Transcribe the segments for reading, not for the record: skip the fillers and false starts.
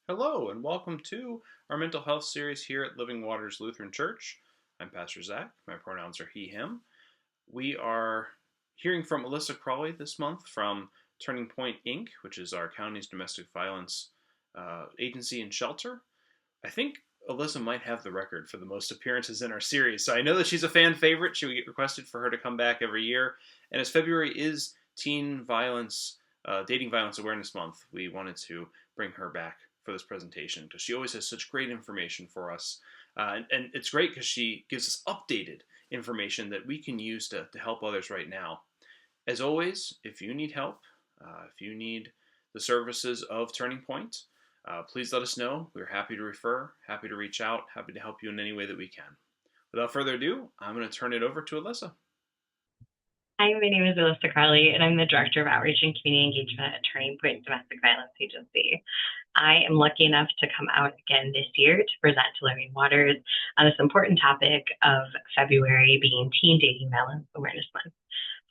Hello, and welcome to our mental health series here at Living Waters Lutheran Church. I'm Pastor Zach. My pronouns are he, him. We are hearing from Alyssa Crawley this month from Turning Point Inc., which is our county's domestic violence agency and shelter. I think Alyssa might have the record for the most appearances in our series, so I know that she's a fan favorite. She would get requested for her to come back every year. And as February is Teen Violence, Dating Violence Awareness Month, we wanted to bring her back for this presentation because she always has such great information for us. And it's great because she gives us updated information that we can use to help others right now. As always, if you need help, if you need the services of Turning Point, please let us know. We're happy to refer, happy to reach out, happy to help you in any way that we can. Without further ado, I'm going to turn it over to Alyssa. Hi, my name is Alyssa Crowley, and I'm the Director of Outreach and Community Engagement at Turning Point Domestic Violence Agency. I am lucky enough to come out again this year to present to Living Waters on this important topic of February being Teen Dating Violence Awareness Month.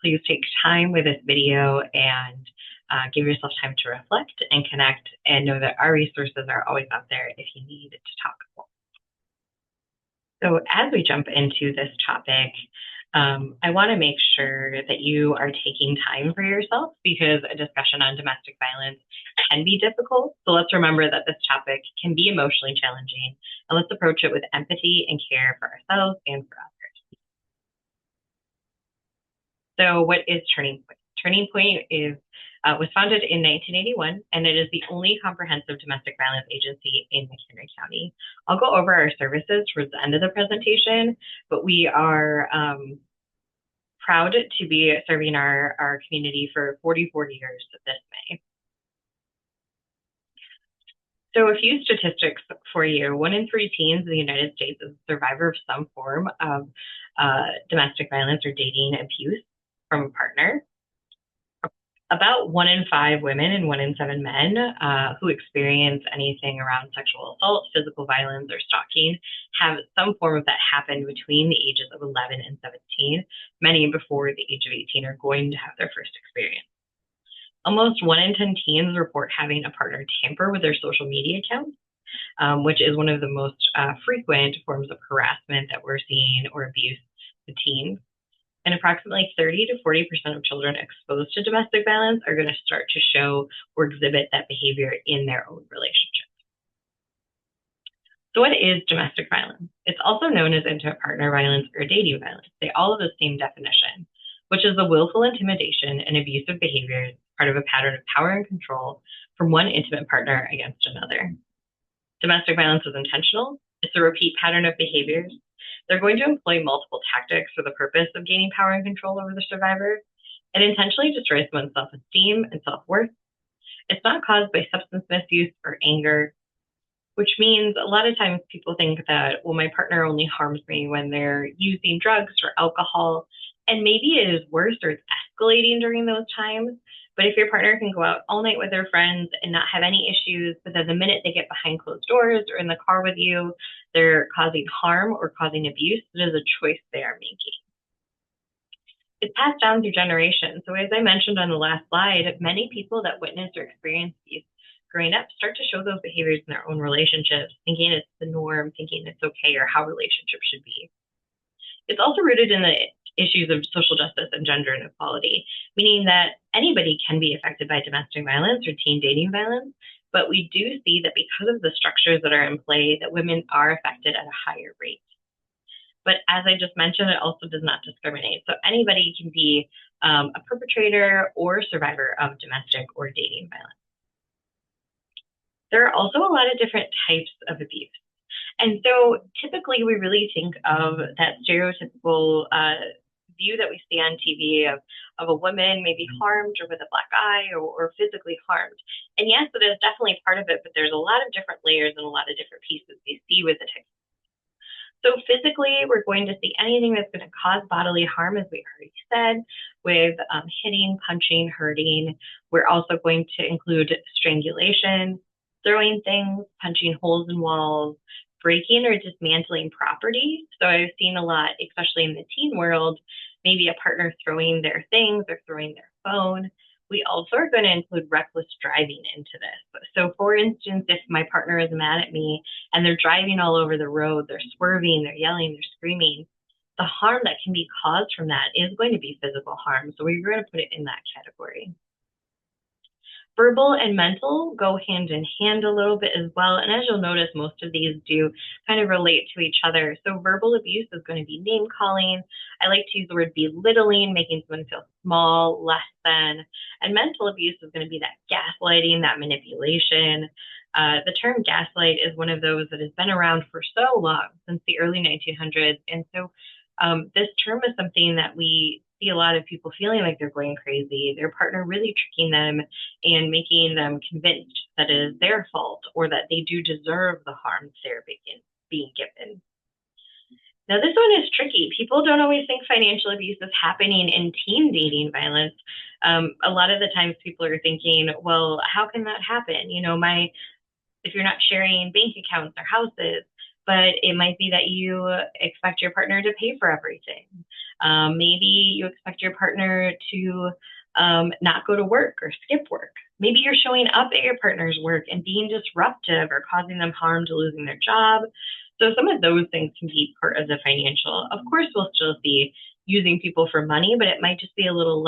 Please take time with this video and give yourself time to reflect and connect, and know that our resources are always out there if you need to talk. So as we jump into this topic, I want to make sure that you are taking time for yourself because a discussion on domestic violence can be difficult. So let's remember that this topic can be emotionally challenging, and let's approach it with empathy and care for ourselves and for others. So what is Turning Point? Turning Point was founded in 1981, and it is the only comprehensive domestic violence agency in McHenry County. I'll go over our services towards the end of the presentation, but we are proud to be serving our community for 44 years this May. So a few statistics for you. 1 in 3 teens in the United States is a survivor of some form of domestic violence or dating abuse from a partner. About 1 in 5 women and 1 in 7 men who experience anything around sexual assault, physical violence, or stalking have some form of that happen between the ages of 11 and 17. Many before the age of 18 are going to have their first experience. Almost 1 in 10 teens report having a partner tamper with their social media accounts, which is one of the most frequent forms of harassment that we're seeing or abuse to teens. And approximately 30 to 40% of children exposed to domestic violence are going to start to show or exhibit that behavior in their own relationship. So what is domestic violence? It's also known as intimate partner violence or dating violence. They all have the same definition, which is the willful intimidation and abusive behavior part of a pattern of power and control from one intimate partner against another. Domestic violence is intentional. It's a repeat pattern of behaviors. They're going to employ multiple tactics for the purpose of gaining power and control over the survivor. It intentionally destroys someone's self-esteem and self-worth. It's not caused by substance misuse or anger, which means a lot of times people think that, well, my partner only harms me when they're using drugs or alcohol, and maybe it is worse or it's escalating during those times. But if your partner can go out all night with their friends and not have any issues, but then the minute they get behind closed doors or in the car with you, they're causing harm or causing abuse, it is a choice they are making. It's passed down through generations. So as I mentioned on the last slide, many people that witness or experience these growing up start to show those behaviors in their own relationships, thinking it's the norm, thinking it's okay, or how relationships should be. It's also rooted in the issues of social justice and gender inequality, meaning that anybody can be affected by domestic violence or teen dating violence, but we do see that because of the structures that are in play, that women are affected at a higher rate. But as I just mentioned, it also does not discriminate. So anybody can be a perpetrator or survivor of domestic or dating violence. There are also a lot of different types of abuse. And so typically we really think of that stereotypical view that we see on TV of a woman maybe harmed or with a black eye or physically harmed. And yes, it is definitely part of it, but there's a lot of different layers and a lot of different pieces we see with the type. So physically, we're going to see anything that's going to cause bodily harm, as we already said, with hitting, punching, hurting. We're also going to include strangulation, throwing things, punching holes in walls, breaking or dismantling property. So I've seen a lot, especially in the teen world, maybe a partner throwing their things or throwing their phone. We also are going to include reckless driving into this. So, for instance, if my partner is mad at me and they're driving all over the road, they're swerving, they're yelling, they're screaming, the harm that can be caused from that is going to be physical harm. So, we're going to put it in that category. Verbal and mental go hand in hand a little bit as well. And as you'll notice, most of these do kind of relate to each other. So verbal abuse is going to be name calling. I like to use the word belittling, making someone feel small, less than. And mental abuse is going to be that gaslighting, that manipulation. The term gaslight is one of those that has been around for so long, since the early 1900s. And so this term is something that we see a lot of people feeling like they're going crazy, their partner really tricking them and making them convinced that it is their fault or that they do deserve the harm they're being given. Now, this one is tricky. People don't always think financial abuse is happening in teen dating violence. A lot of the times people are thinking, well, how can that happen? You know, if you're not sharing bank accounts or houses, but it might be that you expect your partner to pay for everything. Maybe you expect your partner to not go to work or skip work. Maybe you're showing up at your partner's work and being disruptive or causing them harm to losing their job. So some of those things can be part of the financial. Of course, we'll still be using people for money, but it might just be a little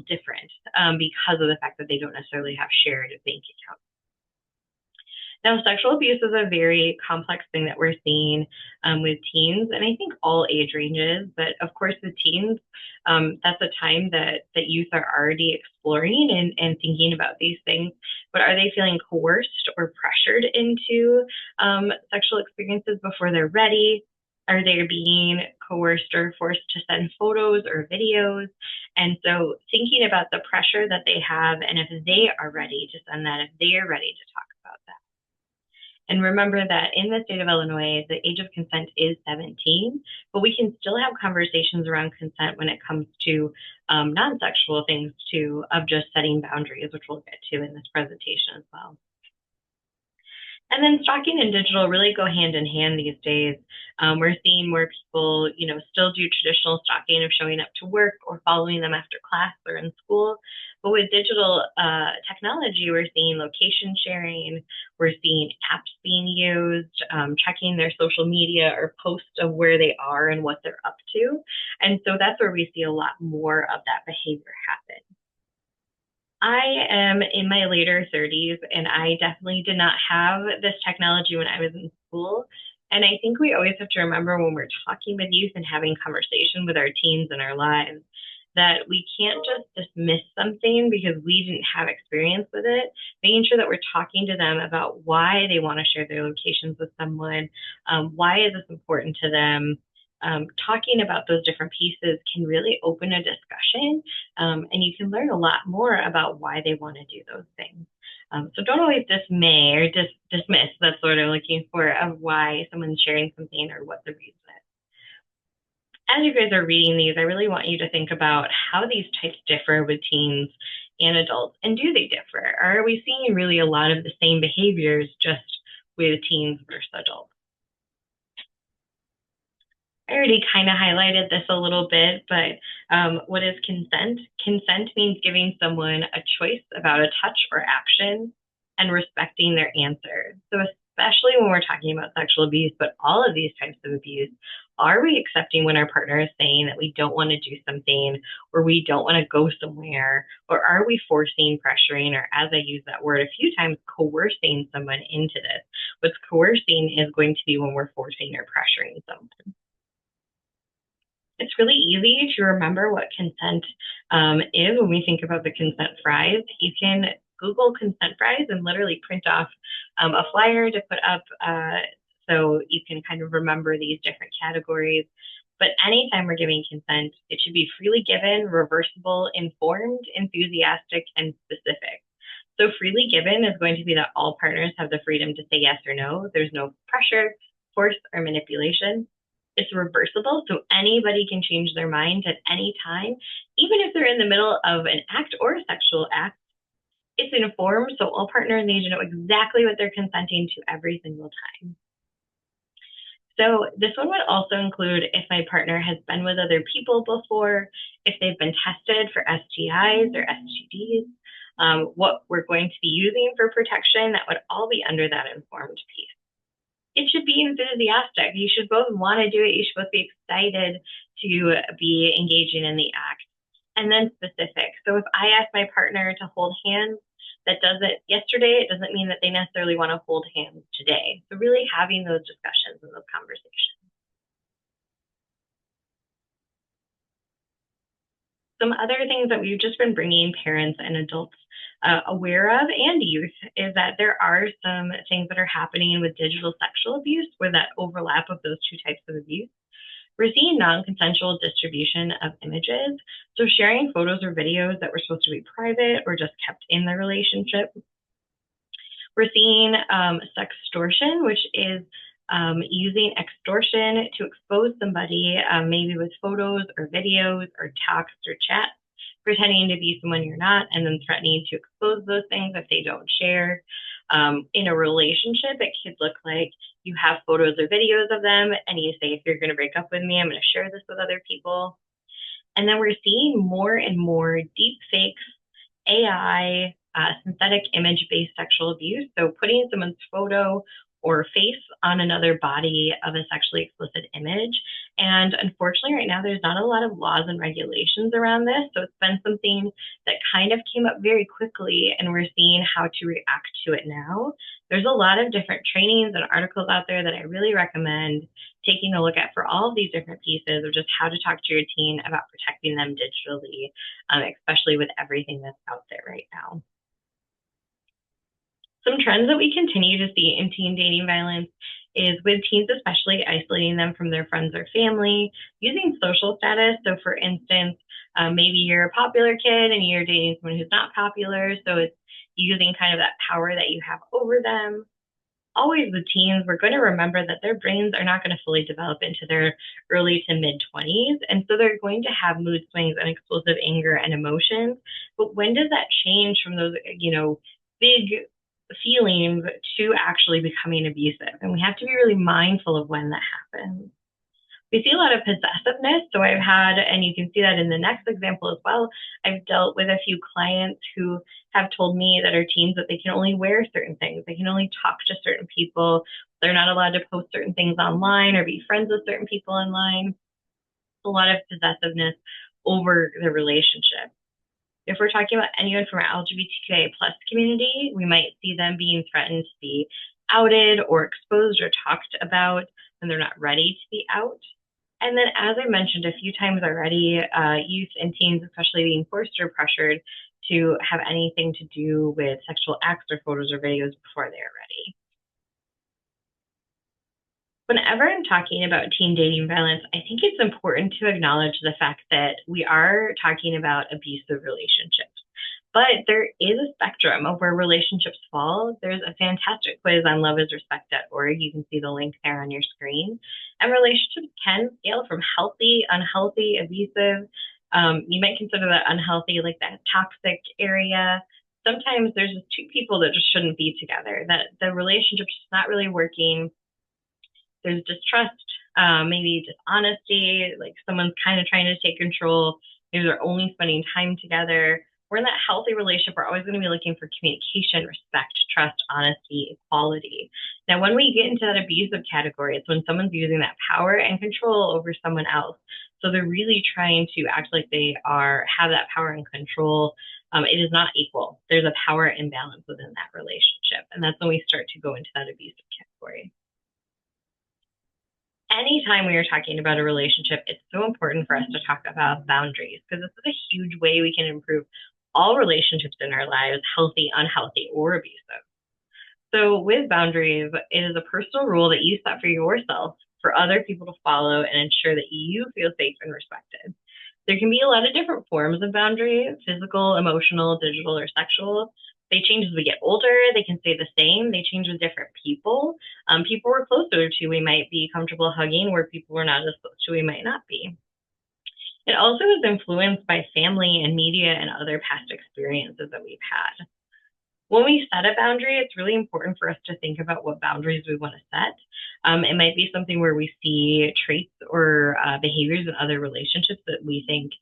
different because of the fact that they don't necessarily have shared bank accounts. Now, sexual abuse is a very complex thing that we're seeing with teens, and I think all age ranges, but of course with teens, that's a time that youth are already exploring and thinking about these things. But are they feeling coerced or pressured into sexual experiences before they're ready? Are they being coerced or forced to send photos or videos? And so thinking about the pressure that they have and if they are ready to send that, if they are ready to talk about that. And remember that in the state of Illinois, the age of consent is 17, but we can still have conversations around consent when it comes to non-sexual things too, of just setting boundaries, which we'll get to in this presentation as well. And then stalking and digital really go hand in hand these days. We're seeing more people, still do traditional stalking of showing up to work or following them after class or in school. But with digital technology, we're seeing location sharing, we're seeing apps being used, checking their social media or posts of where they are and what they're up to. And so that's where we see a lot more of that behavior happen. I am in my later 30s, and I definitely did not have this technology when I was in school. And I think we always have to remember when we're talking with youth and having conversation with our teens in our lives that we can't just dismiss something because we didn't have experience with it, making sure that we're talking to them about why they want to share their locations with someone, why is this important to them. Talking about those different pieces can really open a discussion, and you can learn a lot more about why they want to do those things. So don't always dismay or dismiss. That's what I'm looking for, of why someone's sharing something or what the reason is. As you guys are reading these, I really want you to think about how these types differ with teens and adults, and do they differ? Are we seeing really a lot of the same behaviors just with teens versus adults? I already kind of highlighted this a little bit, but what is consent? Consent means giving someone a choice about a touch or action and respecting their answer. So especially when we're talking about sexual abuse, but all of these types of abuse, are we accepting when our partner is saying that we don't want to do something or we don't want to go somewhere? Or are we forcing, pressuring, or as I use that word a few times, coercing someone into this? What's coercing is going to be when we're forcing or pressuring someone. It's really easy to remember what consent is when we think about the consent fries. You can Google consent fries and literally print off a flyer to put up so you can kind of remember these different categories. But anytime we're giving consent, it should be freely given, reversible, informed, enthusiastic, and specific. So freely given is going to be that all partners have the freedom to say yes or no. There's no pressure, force, or manipulation. It's reversible, so anybody can change their mind at any time, even if they're in the middle of an act or a sexual act. It's informed, so all partners need to know exactly what they're consenting to every single time. So this one would also include if my partner has been with other people before, if they've been tested for STIs or STDs, what we're going to be using for protection. That would all be under that informed piece. It should be enthusiastic. You should both want to do it. You should both be excited to be engaging in the act. And then specific. So if I ask my partner to hold hands that does it yesterday, it doesn't mean that they necessarily want to hold hands today. So really having those discussions and those conversations. Some other things that we've just been bringing parents and adults aware of, and youth, is that there are some things that are happening with digital sexual abuse where that overlap of those two types of abuse. We're seeing non-consensual distribution of images, so sharing photos or videos that were supposed to be private or just kept in the relationship. We're seeing sextortion, which is using extortion to expose somebody, maybe with photos or videos or text or chat, pretending to be someone you're not, and then threatening to expose those things if they don't share. In a relationship, it could look like you have photos or videos of them, and you say, if you're going to break up with me, I'm going to share this with other people. And then we're seeing more and more deep fakes, AI, synthetic image-based sexual abuse. So putting someone's photo or face on another body of a sexually explicit image. And unfortunately, right now, there's not a lot of laws and regulations around this. So it's been something that kind of came up very quickly, and we're seeing how to react to it now. There's a lot of different trainings and articles out there that I really recommend taking a look at for all of these different pieces of just how to talk to your teen about protecting them digitally, especially with everything that's out there right now. Some trends that we continue to see in teen dating violence is with teens especially isolating them from their friends or family, using social status. So for instance, maybe you're a popular kid and you're dating someone who's not popular, so it's using kind of that power that you have over them. Always with teens, we're going to remember that their brains are not going to fully develop into their early to mid 20s. And so they're going to have mood swings and explosive anger and emotions. But when does that change from those, big feelings to actually becoming abusive? And we have to be really mindful of when that happens. We see a lot of possessiveness. So I've had, and you can see that in the next example as well, I've dealt with a few clients who have told me that are teens that they can only wear certain things. They can only talk to certain people. They're not allowed to post certain things online or be friends with certain people online. A lot of possessiveness over the relationship. If we're talking about anyone from our LGBTQIA plus community, we might see them being threatened to be outed or exposed or talked about when they're not ready to be out. And then, as I mentioned a few times already, youth and teens especially being forced or pressured to have anything to do with sexual acts or photos or videos before they're ready. Whenever I'm talking about teen dating violence, I think it's important to acknowledge the fact that we are talking about abusive relationships. But there is a spectrum of where relationships fall. There's a fantastic quiz on loveisrespect.org. You can see the link there on your screen. And relationships can scale from healthy, unhealthy, abusive. You might consider that unhealthy, like that toxic area. Sometimes there's just two people that just shouldn't be together, that the relationship's just not really working. There's distrust, maybe dishonesty, like someone's kind of trying to take control. Maybe they're only spending time together. We're in that healthy relationship. We're always going to be looking for communication, respect, trust, honesty, equality. Now, when we get into that abusive category, it's when someone's using that power and control over someone else. So they're really trying to act like they have that power and control. It is not equal. There's a power imbalance within that relationship. And that's when we start to go into that abusive category. Anytime we are talking about a relationship, it's so important for us to talk about boundaries, because this is a huge way we can improve all relationships in our lives, healthy, unhealthy, or abusive. So with boundaries, it is a personal rule that you set for yourself for other people to follow and ensure that you feel safe and respected. There can be a lot of different forms of boundaries: physical, emotional, digital, or sexual. They change as we get older. They can stay the same. They change with different people. People we're closer to, we might be comfortable hugging, where people we're not as close to, we might not be. It also is influenced by family and media and other past experiences that we've had. When we set a boundary, it's really important for us to think about what boundaries we want to set. It might be something where we see traits or behaviors in other relationships that we think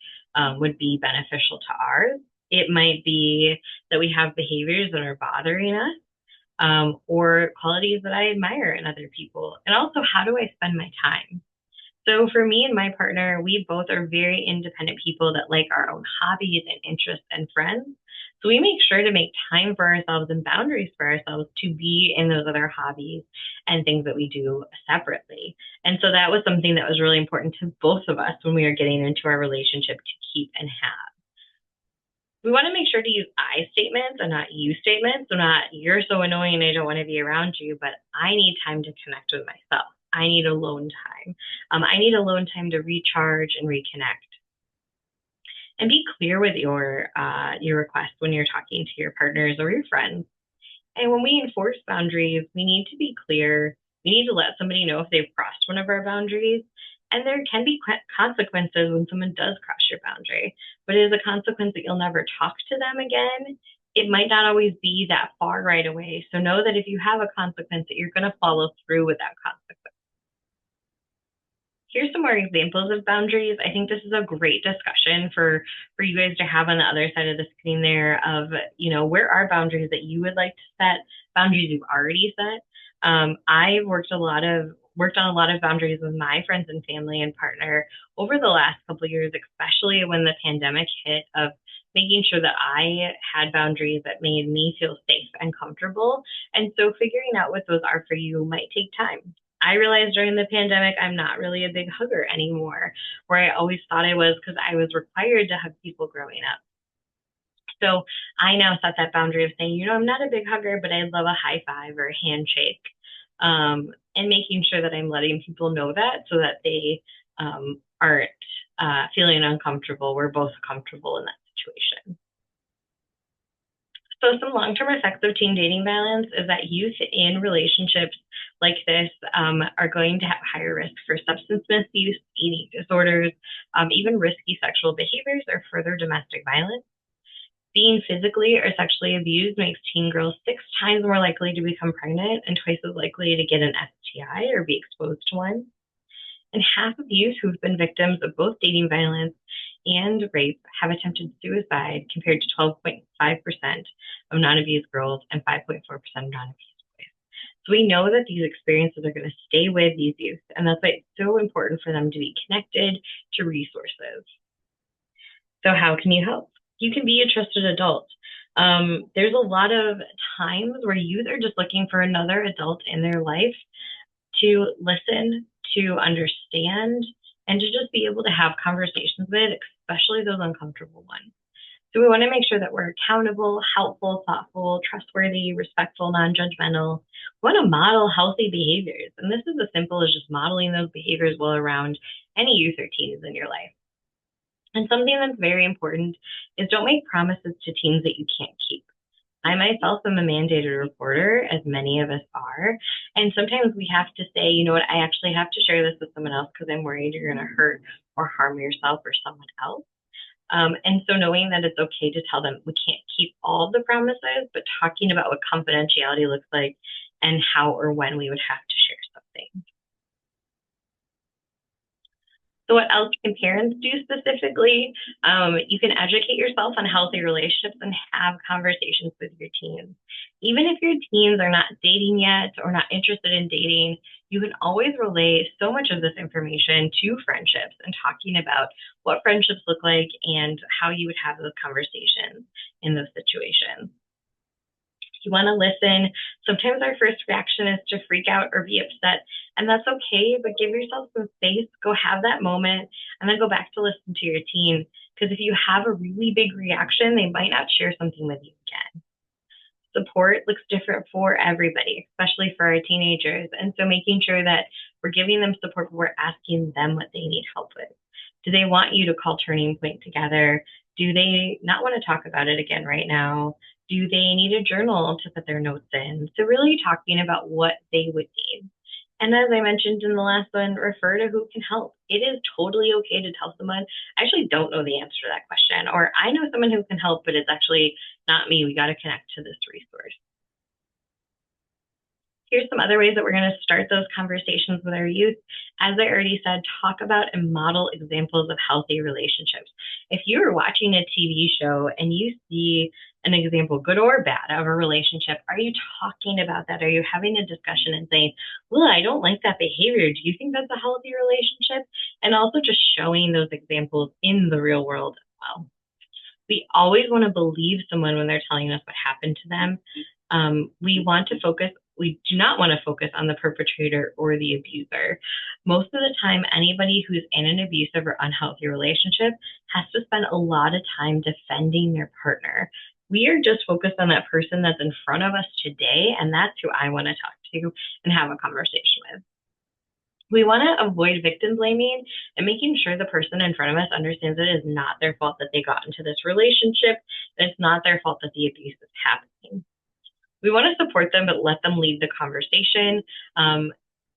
would be beneficial to ours. It might be that we have behaviors that are bothering us, or qualities that I admire in other people. And also, how do I spend my time? So for me and my partner, we both are very independent people that like our own hobbies and interests and friends. So we make sure to make time for ourselves and boundaries for ourselves to be in those other hobbies and things that we do separately. And so that was something that was really important to both of us when we were getting into our relationship to keep and have. We want to make sure to use I statements and not you statements. So not you're so annoying and I don't want to be around you, but I need time to connect with myself. I need alone time. I need alone time to recharge and reconnect. And be clear with your requests when you're talking to your partners or your friends. And when we enforce boundaries, we need to be clear. We need to let somebody know if they've crossed one of our boundaries. And there can be consequences when someone does cross your boundary, but it is a consequence that you'll never talk to them again. It might not always be that far right away. So know that if you have a consequence, that you're going to follow through with that consequence. Here's some more examples of boundaries. I think this is a great discussion for you guys to have on the other side of the screen there of, where are boundaries that you would like to set, boundaries you've already set. I've worked on a lot of boundaries with my friends and family and partner over the last couple of years, especially when the pandemic hit, of making sure that I had boundaries that made me feel safe and comfortable. And so figuring out what those are for you might take time. I realized during the pandemic, I'm not really a big hugger anymore, where I always thought I was because I was required to hug people growing up. So I now set that boundary of saying, I'm not a big hugger, but I love a high five or a handshake. And making sure that I'm letting people know that so that they aren't feeling uncomfortable. We're both comfortable in that situation. So some long-term effects of teen dating violence is that youth in relationships like this are going to have higher risk for substance misuse, eating disorders, even risky sexual behaviors or further domestic violence. Being physically or sexually abused makes teen girls 6 times more likely to become pregnant and twice as likely to get an STI or be exposed to one. And half of youth who've been victims of both dating violence and rape have attempted suicide, compared to 12.5% of non-abused girls and 5.4% of non-abused boys. So we know that these experiences are going to stay with these youth, and that's why it's so important for them to be connected to resources. So how can you help? You can be a trusted adult. There's a lot of times where youth are just looking for another adult in their life to listen, to understand, and to just be able to have conversations with, especially those uncomfortable ones. So we want to make sure that we're accountable, helpful, thoughtful, trustworthy, respectful, non-judgmental. We want to model healthy behaviors. And this is as simple as just modeling those behaviors well around any youth or teens in your life. And something that's very important is don't make promises to teens that you can't keep. I myself am a mandated reporter, as many of us are. And sometimes we have to say, you know what, I actually have to share this with someone else because I'm worried you're going to hurt or harm yourself or someone else. And so knowing that it's okay to tell them we can't keep all the promises, but talking about what confidentiality looks like and how or when we would have to share something. So what else can parents do specifically? You can educate yourself on healthy relationships and have conversations with your teens. Even if your teens are not dating yet or not interested in dating, you can always relay so much of this information to friendships and talking about what friendships look like and how you would have those conversations in those situations. You want to listen. Sometimes our first reaction is to freak out or be upset, and that's okay, but give yourself some space, go have that moment, and then go back to listen to your teen. Because if you have a really big reaction, they might not share something with you again. Support looks different for everybody, especially for our teenagers. And so making sure that we're giving them support, we're asking them what they need help with. Do they want you to call Turning Point together? Do they not want to talk about it again right now? Do they need a journal to put their notes in? So really talking about what they would need. And as I mentioned in the last one, refer to who can help. It is totally okay to tell someone, I actually don't know the answer to that question, or I know someone who can help, but it's actually not me. We got to connect to this resource. Here's some other ways that we're going to start those conversations with our youth. As I already said, talk about and model examples of healthy relationships. If you are watching a TV show and you see an example, good or bad, of a relationship, are you talking about that? Are you having a discussion and saying, well, I don't like that behavior. Do you think that's a healthy relationship? And also just showing those examples in the real world as well. We always want to believe someone when they're telling us what happened to them. We do not want to focus on the perpetrator or the abuser. Most of the time, anybody who's in an abusive or unhealthy relationship has to spend a lot of time defending their partner. We are just focused on that person that's in front of us today, and that's who I want to talk to and have a conversation with. We want to avoid victim blaming and making sure the person in front of us understands it is not their fault that they got into this relationship, that it's not their fault that the abuse is happening. We want to support them, but let them lead the conversation.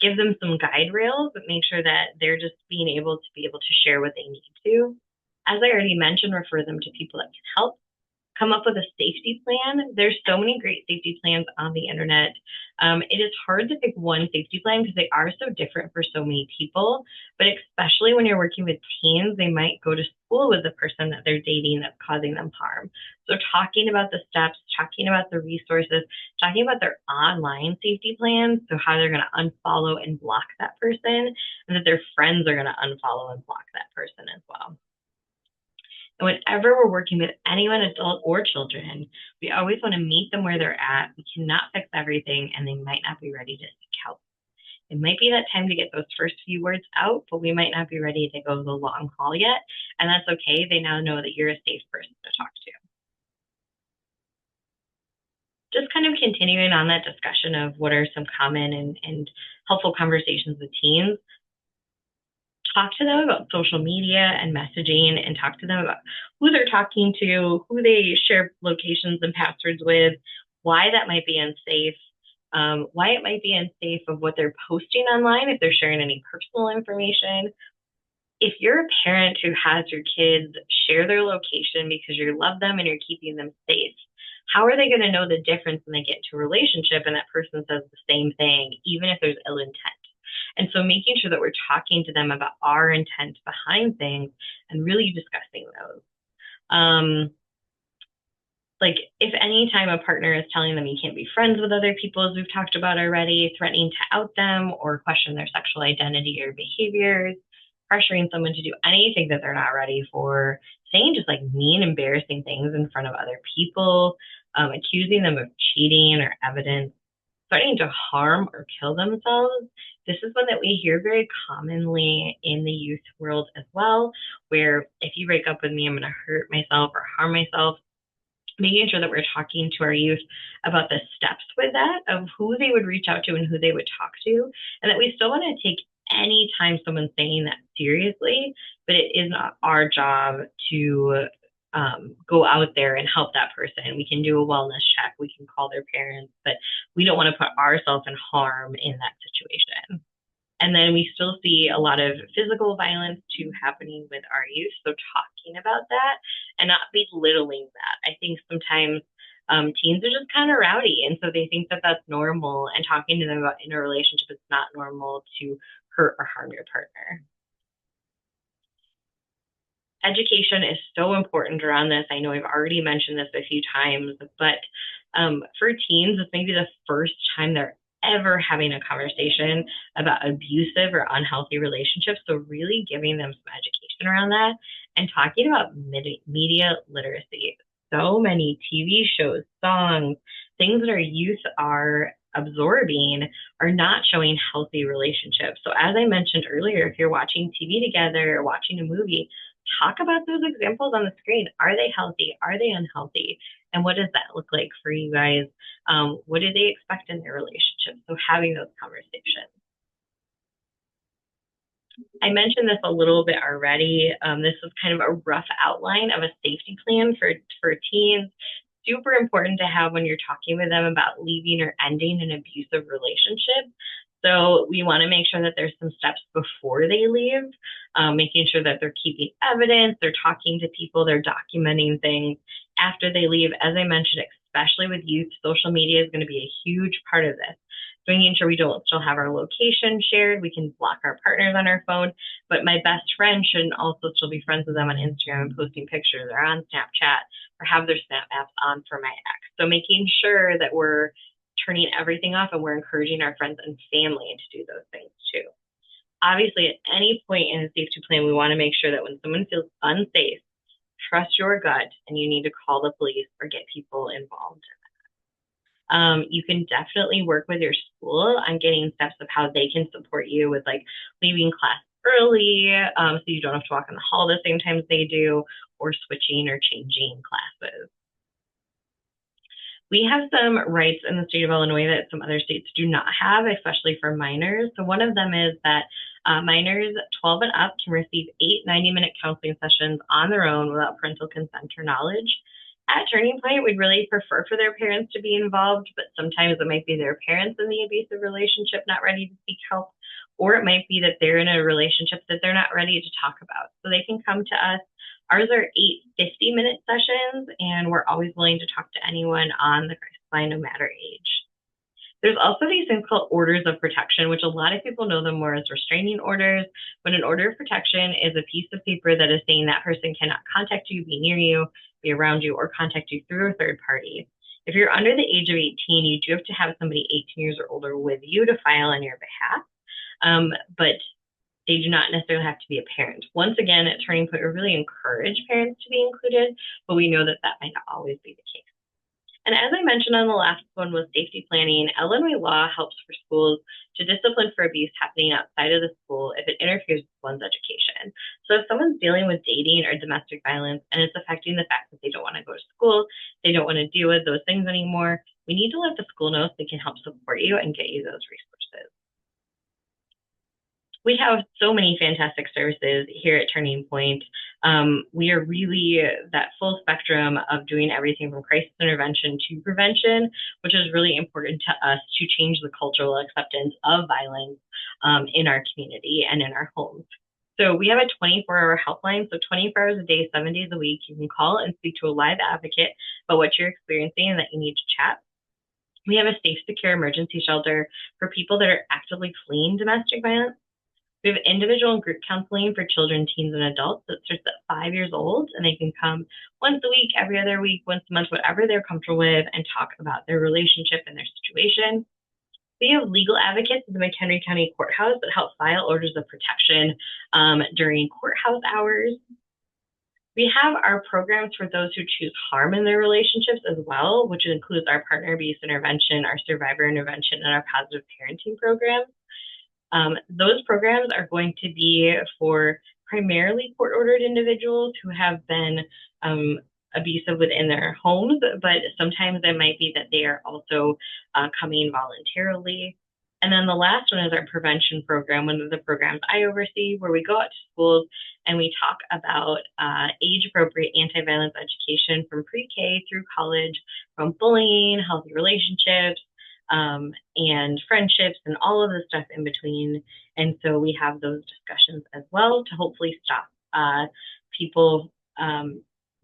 Give them some guide rails, but make sure that they're just being able to share what they need to. As I already mentioned, refer them to people that can help. Come up with a safety plan. There's so many great safety plans on the internet. It is hard to pick one safety plan because they are so different for so many people, but especially when you're working with teens, they might go to school with the person that they're dating that's causing them harm. So talking about the steps, talking about the resources, talking about their online safety plans, so how they're going to unfollow and block that person, and that their friends are going to unfollow and block that person as well. And whenever we're working with anyone, adult or children, we always want to meet them where they're at. We cannot fix everything, and they might not be ready to seek help. It might be that time to get those first few words out, but we might not be ready to go the long haul yet. And that's okay. They now know that you're a safe person to talk to. Just kind of continuing on that discussion of what are some common and helpful conversations with teens. Talk to them about social media and messaging, and talk to them about who they're talking to, who they share locations and passwords with, why that might be unsafe, why it might be unsafe of what they're posting online, if they're sharing any personal information. If you're a parent who has your kids share their location because you love them and you're keeping them safe, how are they going to know the difference when they get into a relationship and that person says the same thing, even if there's ill intent? And so making sure that we're talking to them about our intent behind things and really discussing those. Like if any time a partner is telling them you can't be friends with other people, as we've talked about already, threatening to out them or question their sexual identity or behaviors, pressuring someone to do anything that they're not ready for, saying just like mean, embarrassing things in front of other people, accusing them of cheating or evidence, threatening to harm or kill themselves. This is one that we hear very commonly in the youth world as well, where if you break up with me, I'm going to hurt myself or harm myself. Making sure that we're talking to our youth about the steps with that, of who they would reach out to and who they would talk to, and that we still want to take any time someone's saying that seriously, but it is not our job to go out there and help that person. We can do a wellness check, we can call their parents, but we don't want to put ourselves in harm in that situation. And then we still see a lot of physical violence too happening with our youth. So talking about that and not belittling that. I think sometimes teens are just kind of rowdy, and so they think that that's normal. And talking to them about in a relationship, it's not normal to hurt or harm your partner. Education is so important around this. I know I've already mentioned this a few times, but for teens, this may be the first time they're ever having a conversation about abusive or unhealthy relationships. So really giving them some education around that and talking about media literacy. So many TV shows, songs, things that our youth are absorbing are not showing healthy relationships. So as I mentioned earlier, if you're watching TV together or watching a movie, talk about those examples on the screen. Are they healthy? Are they unhealthy? And what does that look like for you guys? What do they expect in their relationship? So having those conversations. I mentioned this a little bit already. This was kind of a rough outline of a safety plan for teens. Super important to have when you're talking with them about leaving or ending an abusive relationship. So we want to make sure that there's some steps before they leave, making sure that they're keeping evidence, they're talking to people, they're documenting things after they leave. As I mentioned, especially with youth, social media is going to be a huge part of this. So making sure we don't still have our location shared, we can block our partners on our phone, but my best friend shouldn't also still be friends with them on Instagram and posting pictures or on Snapchat or have their Snap apps on for my ex. So making sure that we're turning everything off and we're encouraging our friends and family to do those things too. Obviously, at any point in a safety plan, we want to make sure that when someone feels unsafe, trust your gut and you need to call the police or get people involved. You can definitely work with your school on getting steps of how they can support you with like leaving class early, so you don't have to walk in the hall the same times they do, or switching or changing classes. We have some rights in the state of Illinois that some other states do not have, especially for minors. So one of them is that minors 12 and up can receive 8 90-minute counseling sessions on their own without parental consent or knowledge. At Turning Point, we'd really prefer for their parents to be involved, but sometimes it might be their parents in the abusive relationship not ready to seek help, or it might be that they're in a relationship that they're not ready to talk about. So they can come to us. Ours are 8 50-minute sessions, and we're always willing to talk to anyone on the crisis line, no matter age. There's also these things called orders of protection, which a lot of people know them more as restraining orders. But an order of protection is a piece of paper that is saying that person cannot contact you, be near you, be around you, or contact you through a third party. If you're under the age of 18, you do have to have somebody 18 years or older with you to file on your behalf. But they do not necessarily have to be a parent. Once again, at Turning Point, we really encourage parents to be included, but we know that that might not always be the case. And as I mentioned on the last one with safety planning, Illinois law helps for schools to discipline for abuse happening outside of the school if it interferes with one's education. So if someone's dealing with dating or domestic violence and it's affecting the fact that they don't want to go to school, they don't want to deal with those things anymore, we need to let the school know so they can help support you and get you those resources. We have so many fantastic services here at Turning Point. We are really that full spectrum of doing everything from crisis intervention to prevention, which is really important to us to change the cultural acceptance of violence in our community and in our homes. So we have a 24-hour helpline, so 24 hours a day, 7 days a week. You can call and speak to a live advocate about what you're experiencing and that you need to chat. We have a safe, secure emergency shelter for people that are actively fleeing domestic violence. We have individual and group counseling for children, teens, and adults that starts at 5 years old, and they can come once a week, every other week, once a month, whatever they're comfortable with, and talk about their relationship and their situation. We have legal advocates at the McHenry County Courthouse that help file orders of protection during courthouse hours. We have our programs for those who choose harm in their relationships as well, which includes our partner abuse intervention, our survivor intervention, and our positive parenting programs. Those programs are going to be for primarily court-ordered individuals who have been abusive within their homes, but sometimes it might be that they are also coming voluntarily. And then the last one is our prevention program, one of the programs I oversee, where we go out to schools and we talk about age-appropriate anti-violence education from pre-K through college, from bullying, healthy relationships, and friendships and all of the stuff in between. And so we have those discussions as well to hopefully stop people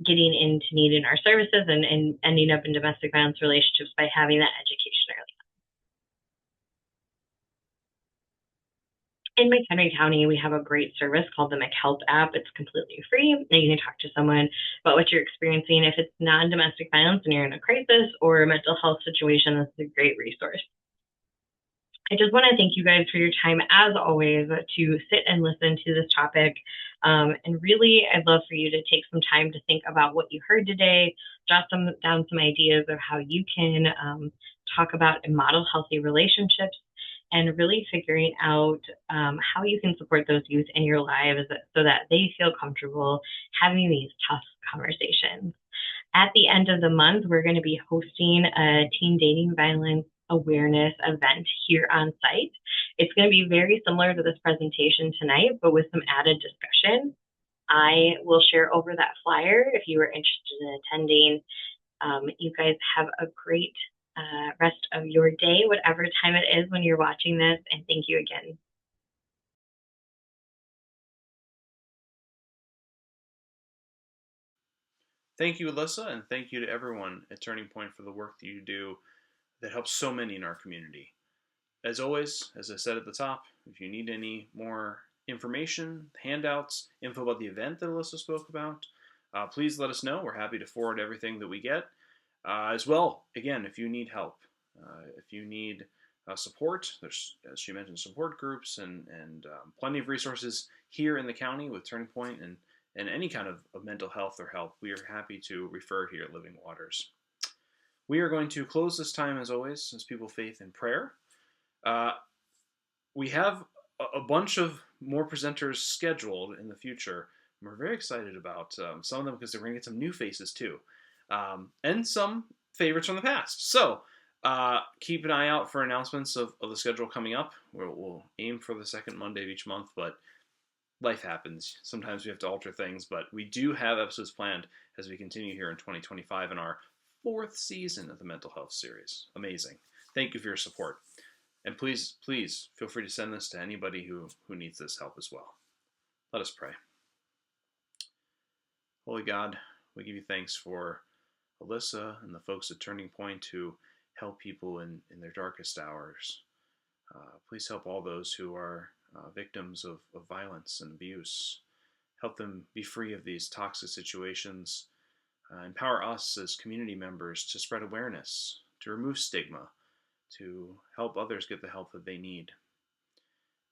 getting into needing our services and ending up in domestic violence relationships by having that education early. In McHenry County, we have a great service called the McHelp app. It's completely free, and you can talk to someone about what you're experiencing. If it's non-domestic violence and you're in a crisis or a mental health situation, this is a great resource. I just want to thank you guys for your time, as always, to sit and listen to this topic. And really, I'd love for you to take some time to think about what you heard today, jot down some ideas of how you can talk about and model healthy relationships, and really figuring out how you can support those youth in your lives so that they feel comfortable having these tough conversations. At the end of the month, we're going to be hosting a teen dating violence awareness event here on site. It's going to be very similar to this presentation tonight, but with some added discussion. I will share over that flyer if you are interested in attending. You guys have a great rest of your day, whatever time it is when you're watching this. And thank you again. Thank you, Alyssa, and thank you to everyone at Turning Point for the work that you do that helps so many in our community. As always, as I said at the top, if you need any more information, handouts, info about the event that Alyssa spoke about, please let us know. We're happy to forward everything that we get. As well, again, if you need help, if you need support, there's, as she mentioned, support groups and plenty of resources here in the county with Turning Point and any kind of mental health or help. We are happy to refer here at Living Waters. We are going to close this time, as always, as people faith in prayer. Uh, we have a bunch of more presenters scheduled in the future. And we're very excited about some of them because we're going to get some new faces too, and some favorites from the past. So keep an eye out for announcements of the schedule coming up. We'll aim for the second Monday of each month, but life happens. Sometimes we have to alter things, but we do have episodes planned as we continue here in 2025 in our 4th season of the Mental Health Series. Amazing. Thank you for your support. And please feel free to send this to anybody who needs this help as well. Let us pray. Holy God, we give you thanks for Alyssa and the folks at Turning Point who help people in their darkest hours. Please help all those who are victims of violence and abuse. Help them be free of these toxic situations. Empower us as community members to spread awareness, to remove stigma, to help others get the help that they need.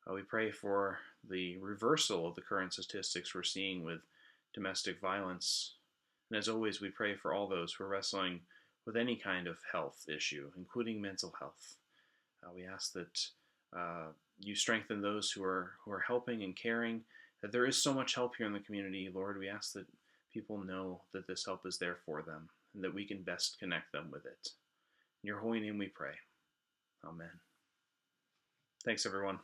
We pray for the reversal of the current statistics we're seeing with domestic violence. And as always, we pray for all those who are wrestling with any kind of health issue, including mental health. We ask that you strengthen those who are helping and caring, that there is so much help here in the community. Lord, we ask that people know that this help is there for them and that we can best connect them with it. In your holy name we pray. Amen. Thanks, everyone.